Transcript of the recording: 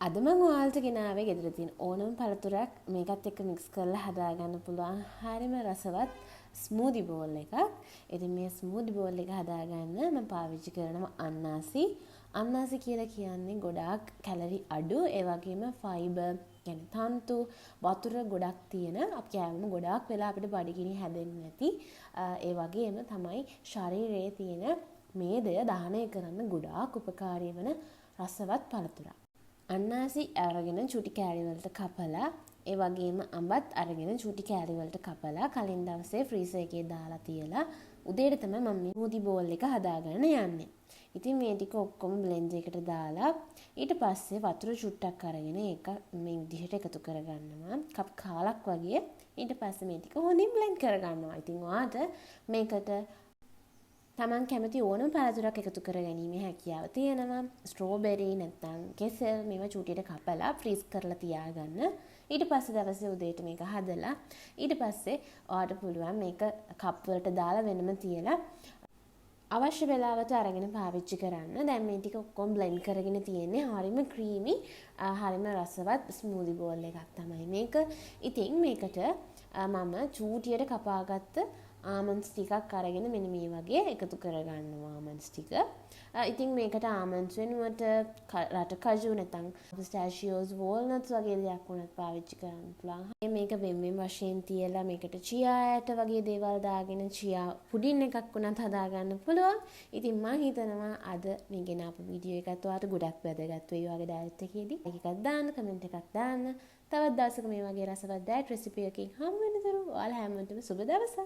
අද මම ඔයාලට ගෙනාවේ ගෙදර තියෙන ඕනම පළතුරක් මේකත් එක්ක මික්ස් කරලා හදාගන්න පුළුවන් හරිම රසවත් ස්මූදි බෝල් එකක්. ඉතින් මේ ස්මූදි බෝල් එක හදාගන්න මම පාවිච්චි කරනවා අන්නාසි. අන්නාසි කියලා කියන්නේ ගොඩාක් කැලරි අඩු, ඒ වගේම ෆයිබර් කියන්නේ තන්තු වතුර ගොඩක් තියෙන, අපි කෑවම ගොඩාක් වෙලා අපිට බඩගිනි හැදෙන්නේ නැති, ඒ වගේම තමයි ශරීරයේ තියෙන මේදය දහනය කරන්න ගොඩාක් උපකාරී වෙන රසවත් පළතුරක්. අන්නාසි අරගෙන චුටි කෑලි වලට කපලා, ඒ වගේම අඹත් අරගෙන චුටි කෑලි වලට කපලා කලින් දවසේ ෆ්‍රීසර් එකේ දාලා තියලා උදේට තමයි මම මේ ස්මූදි බෝල් එක හදාගන්න යන්නේ. ඉතින් මේ ටික ඔක්කොම බ්ලෙන්ඩර් එකට දාලා ඊට පස්සේ වතුර චුට්ටක් අරගෙන ඒක මේ විදිහට එකතු කරගන්නවා. කප් කාලක් වගේ. ඊට පස්සේ මේ ටික හොඳින් බ්ලෙන්ඩ් කරගන්නවා. ඉතින් ඔයාට මේකට තමන් කැමති ඕනම පළතුරක් එකතු කර ගැනීමේ හැකියාව තියෙනවා. ස්ට්‍රෝබෙරි නැත්නම් කෙසෙල් මේවා චූටියට කපලා ෆ්‍රීස් කරලා තියාගන්න. ඊට පස්සේ දවසේ උදේට මේක හදලා ඊට පස්සේ ඔයාට පුළුවන් මේක කප් වලට දාලා වෙනම තියලා අවශ්‍ය වෙලාවට අරගෙන පාවිච්චි කරන්න. දැන් මේ ටික ඔක්කොම බ්ලෙන්ඩ් කරගෙන තියෙන්නේ හරිම ක්‍රීමි, හරිම රසවත් ස්මූදි බෝල් එකක් තමයි මේක. ඉතින් මේකට මම චූටියට කපාගත්ත almonds ටිකක් අරගෙන මෙන්න මේ වගේ එකතු කරගන්නවා almonds ටික. ඉතින් මේකට almonds වෙනුවට රට කජු නැත්නම් cashews walnuts වගේ දේවල් වුණත් පාවිච්චි කරන්න පුළුවන්. මේක වෙන වශයෙන් තියලා මේකට chia ඇට වගේ දේවල් දාගෙන chia පුඩින් එකක් වුණත් හදාගන්න පුළුවන්. ඉතින් මම හිතනවා අද මේ ගෙනාපු වීඩියෝ එකත් ඔයාලට ගොඩක් වැදගත් වෙයි. ඔයාගේ ඩයට් එකේදී එකක් දාන්න, කමෙන්ට් එකක් දාන්න. තවත් දවසක මේ වගේ රසවත් ඩයට් රෙසිපි එකකින් හමු වෙනතුරු ඔයාලා හැමෝටම සුබ දවසක්.